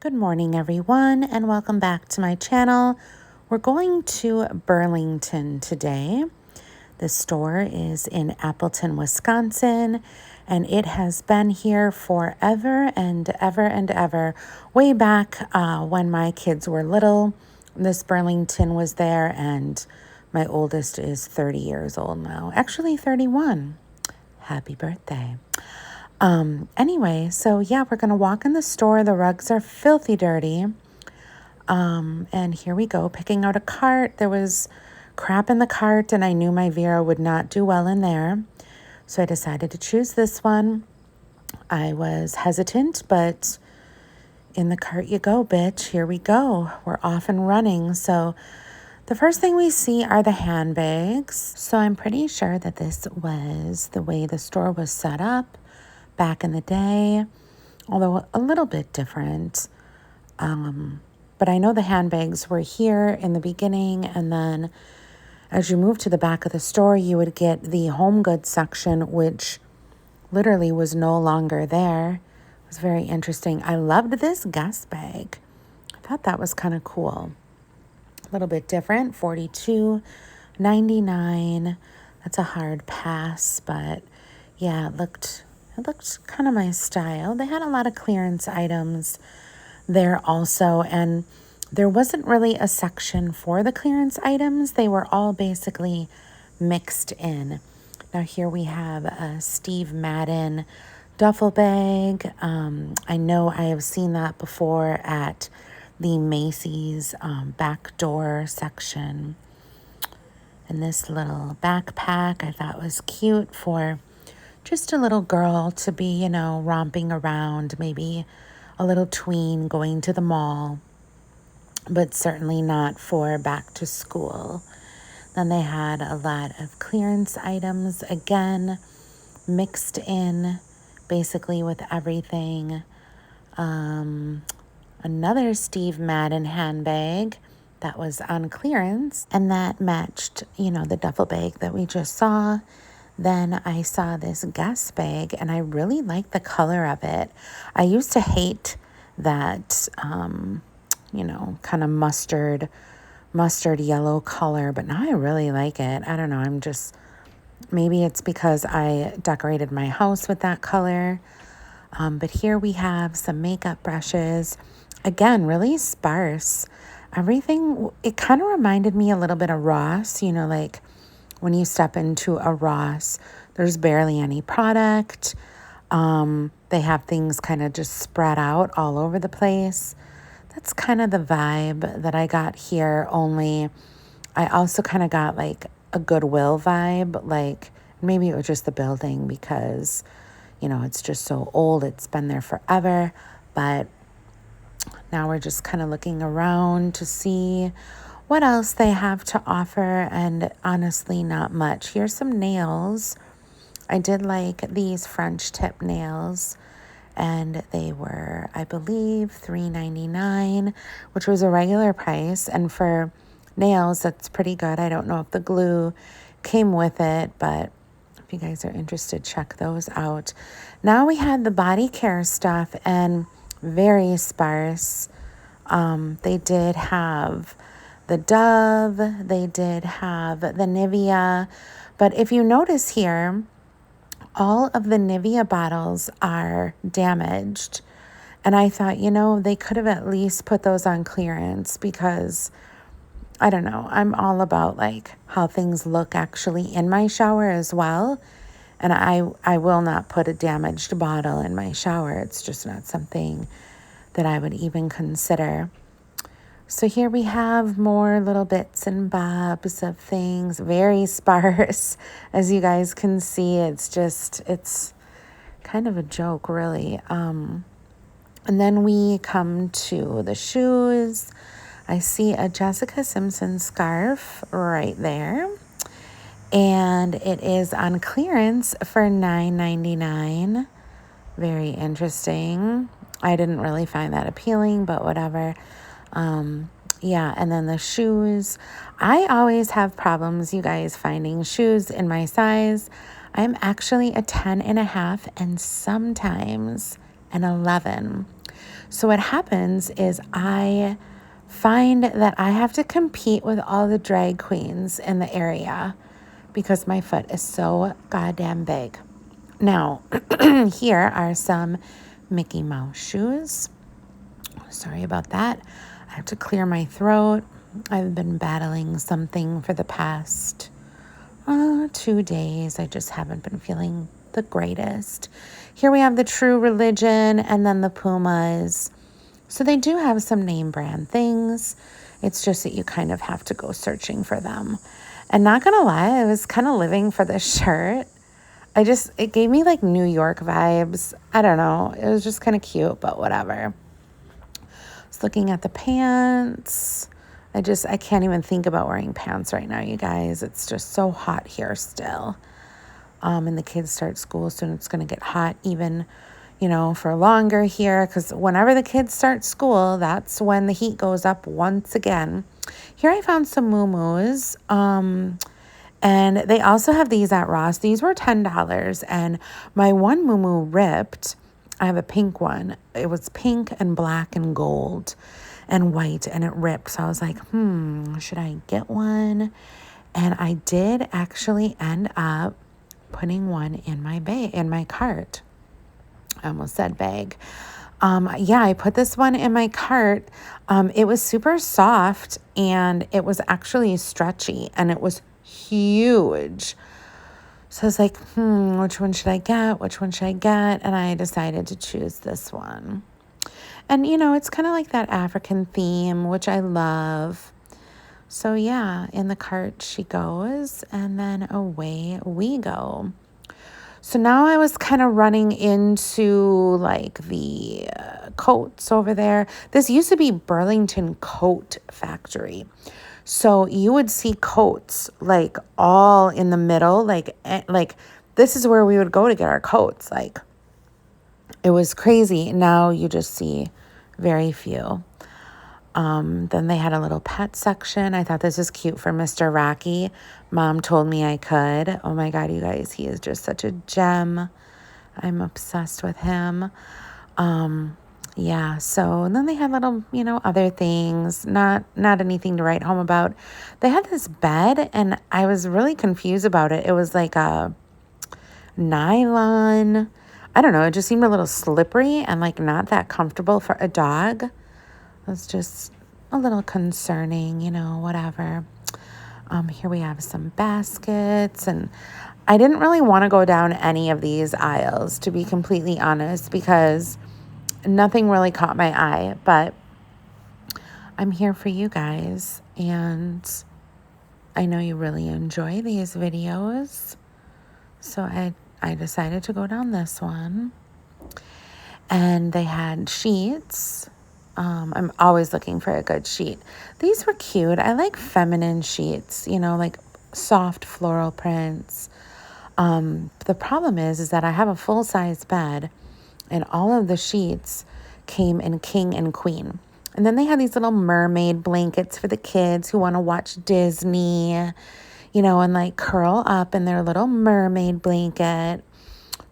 Good morning, everyone, and welcome back to my channel. We're going to Burlington today. The store is in Appleton, Wisconsin, and it has been here forever and ever and ever. Way back when my kids were little, this Burlington was there, and my oldest is 30 years old now. Actually, 31. Happy birthday. Anyway, yeah, we're going to walk in the store. The rugs are filthy dirty. And here we go, picking out a cart. There was crap in the cart, and I knew my Vera would not do well in there. So I decided to choose this one. I was hesitant, but in the cart you go, bitch. Here we go. We're off and running. So the first thing we see are the handbags. So I'm pretty sure that this was the way the store was set up back in the day, although a little bit different. But I know the handbags were here in the beginning, and then as you move to the back of the store, you would get the home goods section, which literally was no longer there. It was very interesting. I loved this Gus bag. I thought that was kind of cool. A little bit different, $42.99. That's a hard pass, but yeah, it looked kind of my style. They had a lot of clearance items there also, and there wasn't really a section for the clearance items. They were all basically mixed in. Now here we have a Steve Madden duffel bag. I know I have seen that before at the Macy's back door section. And this little backpack I thought was cute for just a little girl to be, romping around, maybe a little tween going to the mall, but certainly not for back to school. Then they had a lot of clearance items, again, mixed in basically with everything. Another Steve Madden handbag that was on clearance, and that matched, the duffel bag that we just saw. Then I saw this Gus bag, and I really like the color of it. I used to hate that, kind of mustard yellow color, but now I really like it. I don't know, maybe it's because I decorated my house with that color. But here we have some makeup brushes. Again, really sparse. Everything, it kind of reminded me a little bit of Ross, like when you step into a Ross, there's barely any product. They have things kind of just spread out all over the place. That's kind of the vibe that I got here, only I also kind of got like a Goodwill vibe, like maybe it was just the building because, it's just so old. It's been there forever, but now we're just kind of looking around to see what else they have to offer, and honestly, not much. Here's some nails. I did like these French tip nails, and they were, I believe, $3.99, which was a regular price. And for nails, that's pretty good. I don't know if the glue came with it, but if you guys are interested, check those out. Now we had the body care stuff, and very sparse. They did have the Dove, they did have the Nivea, but if you notice here, all of the Nivea bottles are damaged. And I thought, they could have at least put those on clearance, because I don't know, I'm all about like how things look actually in my shower as well. And I will not put a damaged bottle in my shower. It's just not something that I would even consider. So here we have more little bits and bobs of things, very sparse. As you guys can see, it's kind of a joke, really. And then we come to the shoes. I see a Jessica Simpson scarf right there. And it is on clearance for $9.99. Very interesting. I didn't really find that appealing, but whatever. Yeah, and then the shoes. I always have problems, you guys, finding shoes in my size. I'm actually a 10.5 and sometimes an 11. So what happens is I find that I have to compete with all the drag queens in the area because my foot is so goddamn big. Now, here are some Mickey Mouse shoes. Sorry about that. I have to clear my throat. I've been battling something for the past 2 days. I just haven't been feeling the greatest. Here we have the True Religion and then the Pumas. So they do have some name brand things. It's just that you kind of have to go searching for them. And not gonna lie, I was kind of living for this shirt. It gave me like New York vibes. I don't know. It was just kind of cute, but whatever. I was looking at the pants. I can't even think about wearing pants right now, you guys. It's just so hot here still. And the kids start school soon. It's going to get hot even, for longer here. Because whenever the kids start school, that's when the heat goes up once again. Here I found some muumuus. And they also have these at Ross. These were $10. And my one muumuu ripped. I have a pink one. It was pink and black and gold and white, and it ripped. So I was like, should I get one? And I did actually end up putting one in my cart. I almost said bag. I put this one in my cart. It was super soft, and it was actually stretchy, and it was huge. So I was like, which one should I get? Which one should I get? And I decided to choose this one. And, it's kind of like that African theme, which I love. So, yeah, in the cart she goes, and then away we go. So now I was kind of running into, like, the coats over there. This used to be Burlington Coat Factory. So you would see coats, like, all in the middle. Like this is where we would go to get our coats. Like, it was crazy. Now you just see very few. Then they had a little pet section. I thought this was cute for Mr. Rocky. Mom told me I could. Oh my God, you guys, he is just such a gem. I'm obsessed with him. So and then they had little, other things, not anything to write home about. They had this bed, and I was really confused about it. It was like a nylon. I don't know. It just seemed a little slippery and like not that comfortable for a dog. It was just a little concerning, whatever. Here we have some baskets, and I didn't really want to go down any of these aisles, to be completely honest, because nothing really caught my eye, but I'm here for you guys, and I know you really enjoy these videos, so I decided to go down this one. And they had sheets. I'm always looking for a good sheet. These were cute. I like feminine sheets, like soft floral prints. The problem is that I have a full-size bed, and all of the sheets came in king and queen. And then they had these little mermaid blankets for the kids who want to watch Disney, and like curl up in their little mermaid blanket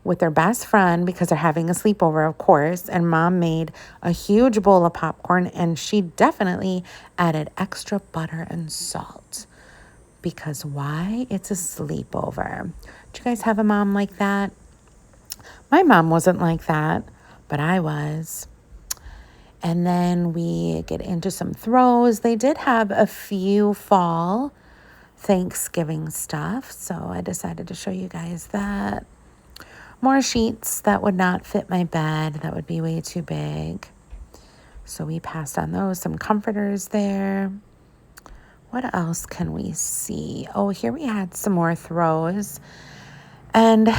with their best friend because they're having a sleepover, of course. And Mom made a huge bowl of popcorn, and she definitely added extra butter and salt. Because why? It's a sleepover. Do you guys have a mom like that? My mom wasn't like that, but I was. And then we get into some throws. They did have a few fall Thanksgiving stuff, so I decided to show you guys that. More sheets that would not fit my bed. That would be way too big. So we passed on those. Some comforters there. What else can we see? Oh, here we had some more throws. And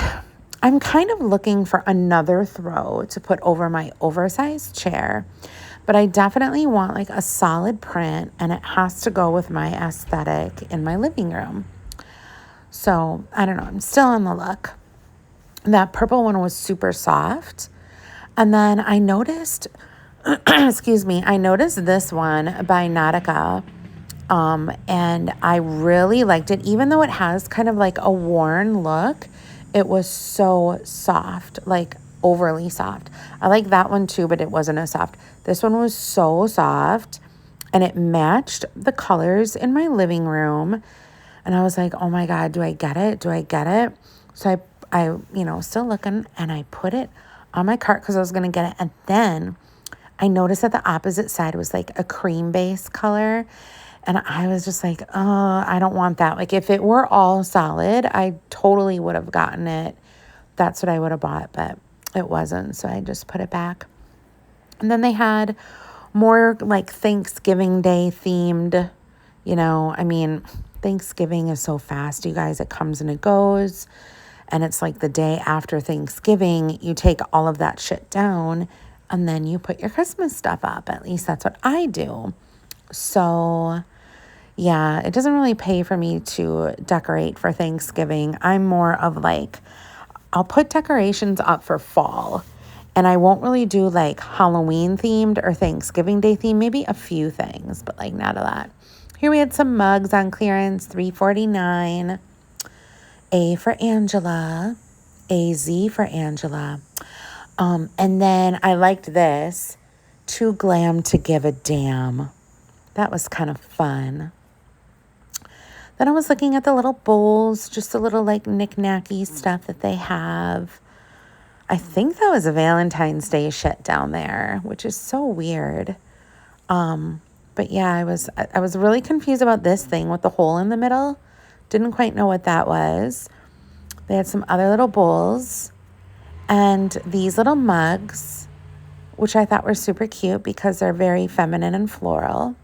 I'm kind of looking for another throw to put over my oversized chair. But I definitely want like a solid print, and it has to go with my aesthetic in my living room. So I don't know. I'm still on the look. That purple one was super soft. And then I noticed, I noticed this one by Nautica. And I really liked it. Even though it has kind of like a worn look, it was so soft. Like, overly soft. I like that one too, but it wasn't as soft. This one was so soft, and it matched the colors in my living room. And I was like, oh my God, do I get it? Do I get it? So I still looking, and I put it on my cart because I was going to get it. And then I noticed that the opposite side was like a cream base color. And I was just like, oh, I don't want that. Like if it were all solid, I totally would have gotten it. That's what I would have bought, but it wasn't. So I just put it back. And then they had more like Thanksgiving Day themed, Thanksgiving is so fast, you guys. It comes and it goes. And it's like the day after Thanksgiving, you take all of that shit down and then you put your Christmas stuff up. At least that's what I do. So yeah, it doesn't really pay for me to decorate for Thanksgiving. I'm more of like, I'll put decorations up for fall. And I won't really do like Halloween themed or Thanksgiving Day themed, maybe a few things, but like not a lot. Here we had some mugs on clearance, $3.49. A for Angela, AZ for Angela. And then I liked this, Too Glam to Give a Damn. That was kind of fun. Then I was looking at the little bowls, just a little like knick-knacky stuff that they have. I think that was a Valentine's Day shit down there, which is so weird. But yeah, I was really confused about this thing with the hole in the middle. Didn't quite know what that was. They had some other little bowls and these little mugs, which I thought were super cute because they're very feminine and floral.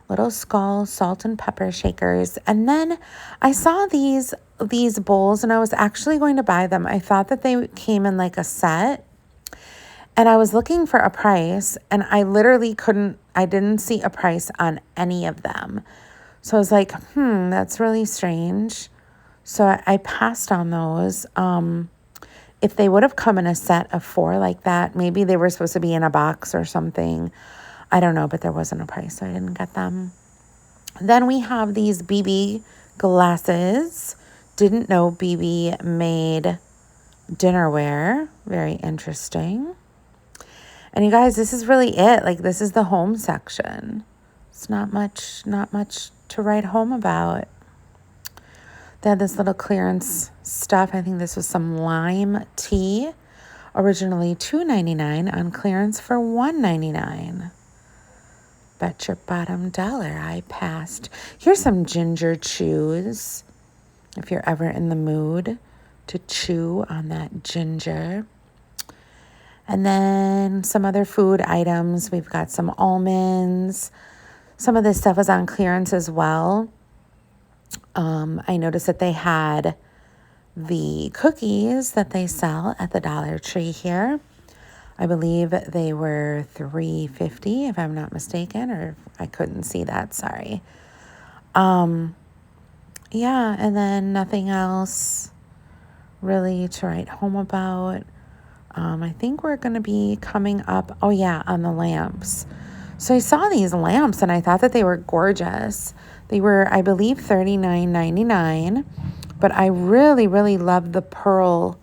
Little skull, salt and pepper shakers. And then I saw these bowls and I was actually going to buy them. I thought that they came in like a set. And I was looking for a price and I literally I didn't see a price on any of them. So I was like, that's really strange. So I passed on those. If they would have come in a set of 4 like that, maybe they were supposed to be in a box or something. I don't know, but there wasn't a price, so I didn't get them. Then we have these BB glasses. Didn't know BB made dinnerware. Very interesting. And you guys, this is really it. Like, this is the home section. It's not much to write home about. They had this little clearance stuff. I think this was some lime tea. Originally $2.99 on clearance for $1.99. Bet your bottom dollar I passed. Here's some ginger chews. If you're ever in the mood to chew on that ginger. And then some other food items. We've got some almonds. Some of this stuff was on clearance as well. I noticed that they had the cookies that they sell at the Dollar Tree here. I believe they were $3.50 if I'm not mistaken, or I couldn't see that, sorry. Yeah, and then nothing else really to write home about. I think we're going to be coming up, on the lamps. So I saw these lamps and I thought that they were gorgeous. They were, I believe, $39.99, but I really, really love the pearl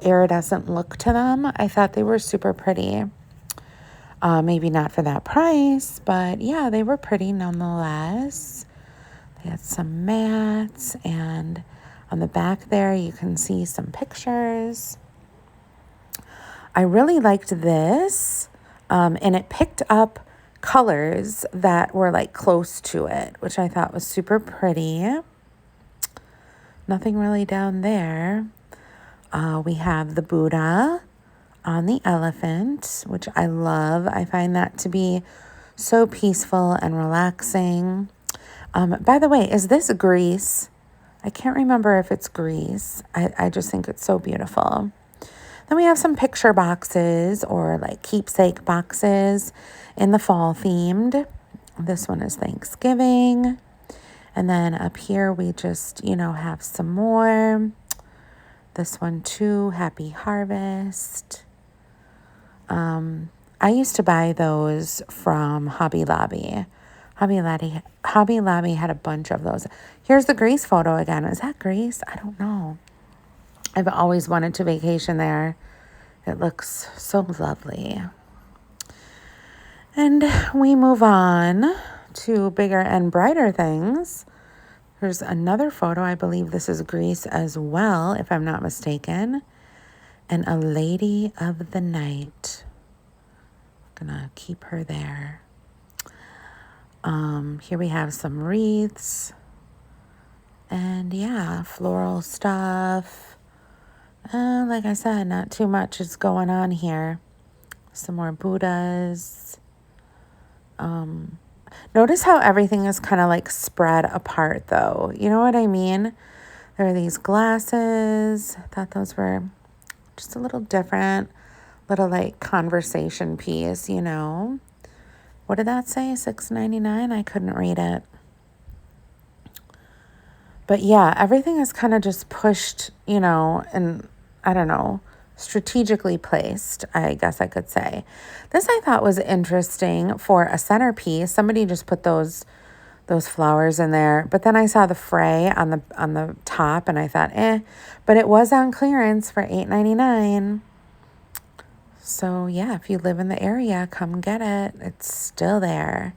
iridescent look to them. I thought they were super pretty. Maybe not for that price, but yeah, they were pretty nonetheless. They had some mats, and on the back there you can see some pictures. I really liked this, and it picked up colors that were like close to it, which I thought was super pretty. Nothing really down there. We have the Buddha on the elephant, which I love. I find that to be so peaceful and relaxing. By the way, is this Greece? I can't remember if it's Greece. I just think it's so beautiful. Then we have some picture boxes or like keepsake boxes in the fall themed. This one is Thanksgiving. And then up here we just, have some more. This one too, Happy Harvest. I used to buy those from Hobby Lobby. Hobby Lobby had a bunch of those. Here's the Greece photo again. Is that Greece? I don't know. I've always wanted to vacation there. It looks so lovely. And we move on to bigger and brighter things. Here's another photo. I believe this is Greece as well, if I'm not mistaken. And a lady of the night. Gonna keep her there. Here we have some wreaths. And yeah, floral stuff. Like I said, not too much is going on here. Some more Buddhas. Notice how everything is kind of like spread apart though. You know what I mean? There are these glasses. I thought those were just a little different. Little like conversation piece, you know. What did that say? $6.99? I couldn't read it. But yeah, everything is kind of just pushed, you know, and I don't know, strategically placed, I guess I could say. This I thought was interesting for a centerpiece. Somebody just put those flowers in there. But then I saw the fray on the top and I thought, but it was on clearance for $8.99. So yeah, if you live in the area, come get it. It's still there.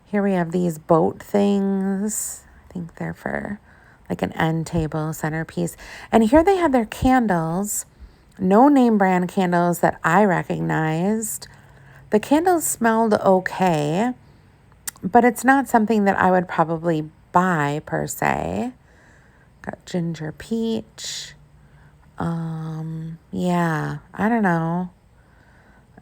Here we have these boat things. I think they're for like an end table centerpiece. And here they have their candles. No name brand candles that I recognized. The candles smelled okay, but it's not something that I would probably buy per se. Got ginger peach. Yeah, I don't know.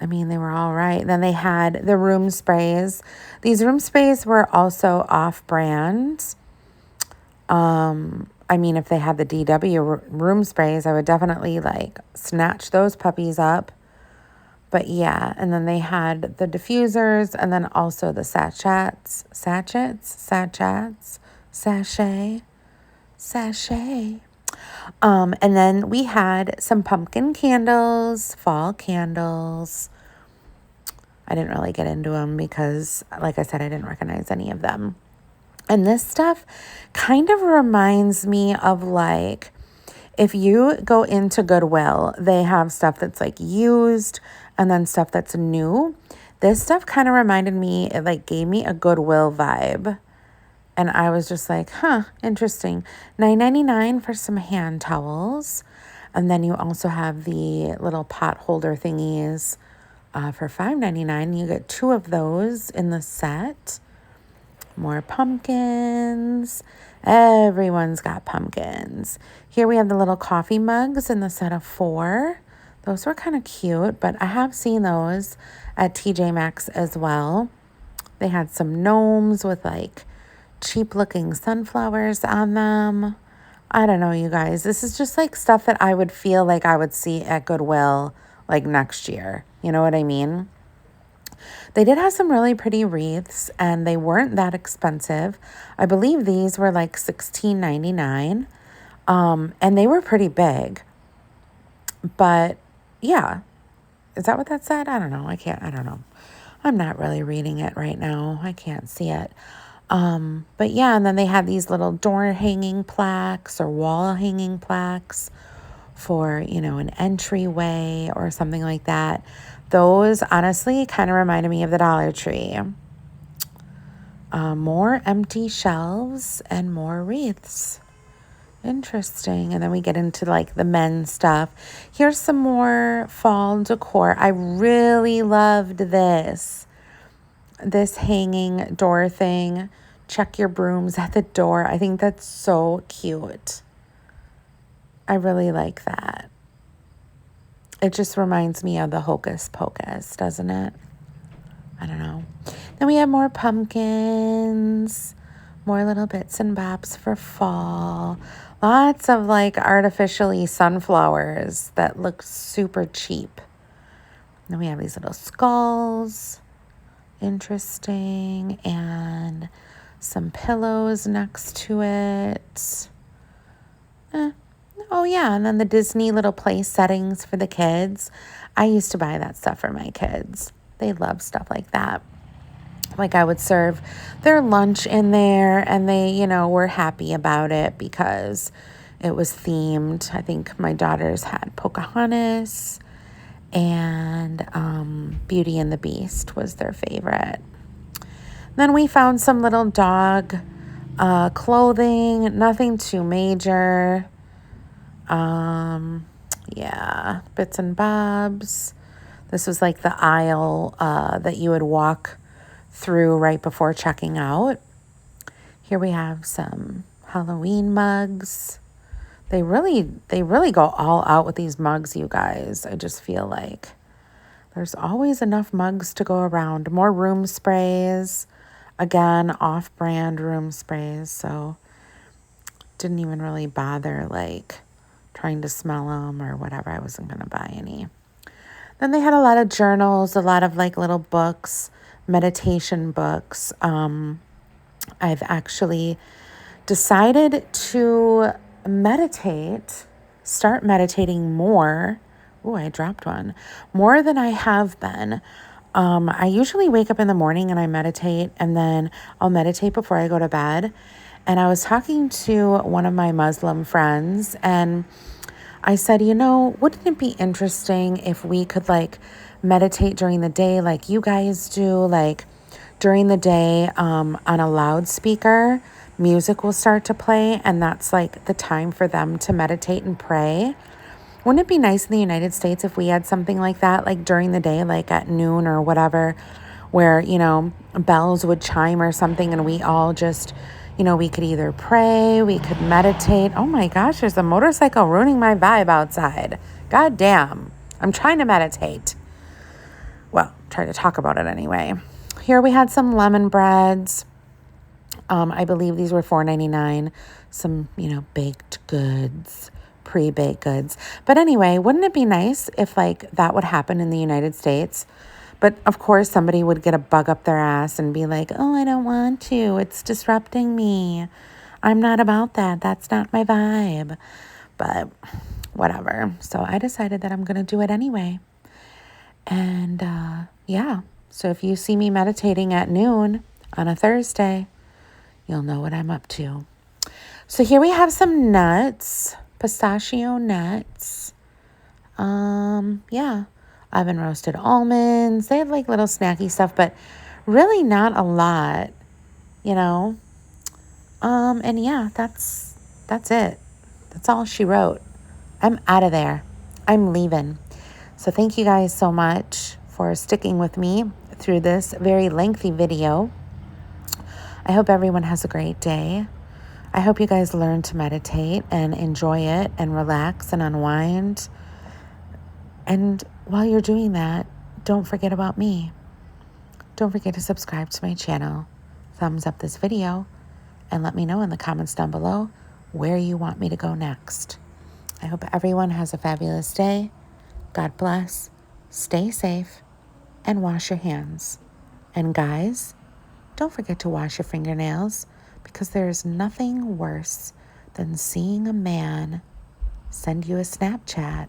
I mean, they were all right. Then they had the room sprays. These room sprays were also off-brand. I mean, if they had the DW room sprays, I would definitely like snatch those puppies up. But yeah, and then they had the diffusers and then also the sachets, sachet. And then we had some pumpkin candles, fall candles. I didn't really get into them because, like I said, I didn't recognize any of them. And this stuff kind of reminds me of like, if you go into Goodwill, they have stuff that's like used and then stuff that's new. This stuff kind of reminded me, it like gave me a Goodwill vibe. And I was just like, interesting. $9.99 for some hand towels. And then you also have the little pot holder thingies for $5.99. You get 2 of those in the set. More pumpkins. Everyone's got pumpkins. Here we have the little coffee mugs in the set of 4. Those were kind of cute, but I have seen those at TJ Maxx as well. They had some gnomes with like cheap looking sunflowers on them. I don't know, you guys. This is just like stuff that I would feel like I would see at Goodwill like next year. You know what I mean? They did have some really pretty wreaths and they weren't that expensive. I believe these were like $16.99. And they were pretty big. But yeah. Is that what that said? I don't know. I don't know. I'm not really reading it right now. I can't see it. But yeah, and then they had these little door hanging plaques or wall hanging plaques for, you know, an entryway or something like that. Those honestly kind of reminded me of the Dollar Tree. More empty shelves and more wreaths. Interesting. And then we get into like the men's stuff. Here's some more fall decor. I really loved this hanging door thing. Check your brooms at the door. I think that's so cute. I really like that. It just reminds me of the Hocus Pocus, doesn't it? I don't know. Then we have more pumpkins, more little bits and bobs for fall. Lots of like artificially sunflowers that look super cheap. Then we have these little skulls. Interesting. And some pillows next to it. Oh, yeah. And then the Disney little place settings for the kids. I used to buy that stuff for my kids. They love stuff like that. Like I would serve their lunch in there and they, you know, were happy about it because it was themed. I think my daughters had Pocahontas and Beauty and the Beast was their favorite. Then we found some little dog clothing, nothing too major. Yeah, bits and bobs. This was like the aisle that you would walk through right before checking out. Here we have some Halloween mugs. They really go all out with these mugs, you guys. I just feel like there's always enough mugs to go around. More room sprays. Again, off-brand room sprays. So didn't even really bother like trying to smell them or whatever. I wasn't going to buy any. Then they had a lot of journals, a lot of like little books, meditation books. I've actually decided to start meditating more. Oh, I dropped one. More than I have been. I usually wake up in the morning and I meditate, and then I'll meditate before I go to bed. And I was talking to one of my Muslim friends, and I said, wouldn't it be interesting if we could like meditate during the day like you guys do, like during the day on a loudspeaker, music will start to play, and that's like the time for them to meditate and pray. Wouldn't it be nice in the United States if we had something like that, like during the day, like at noon or whatever, where, bells would chime or something, and we all just, we could either pray, we could meditate. Oh my gosh, there's a motorcycle ruining my vibe outside. God damn. I'm trying to meditate. Well, try to talk about it anyway. Here we had some lemon breads. I believe these were $4.99. Some, baked goods, pre-baked goods. But anyway, wouldn't it be nice if like that would happen in the United States? But of course, somebody would get a bug up their ass and be like, oh, I don't want to. It's disrupting me. I'm not about that. That's not my vibe. But whatever. So I decided that I'm going to do it anyway. And yeah. So if you see me meditating at noon on a Thursday, you'll know what I'm up to. So here we have some nuts, pistachio nuts. Yeah, oven roasted almonds. They have like little snacky stuff, but really not a lot, And yeah, that's it. That's all she wrote. I'm out of there. I'm leaving. So thank you guys so much for sticking with me through this very lengthy video. I hope everyone has a great day. I hope you guys learn to meditate and enjoy it and relax and unwind. And while you're doing that, don't forget about me. Don't forget to subscribe to my channel, thumbs up this video, and let me know in the comments down below where you want me to go next. I hope everyone has a fabulous day. God bless. Stay safe and wash your hands. And guys, don't forget to wash your fingernails, because there is nothing worse than seeing a man send you a Snapchat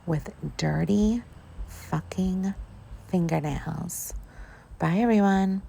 with dirty fucking fingernails. Bye, everyone.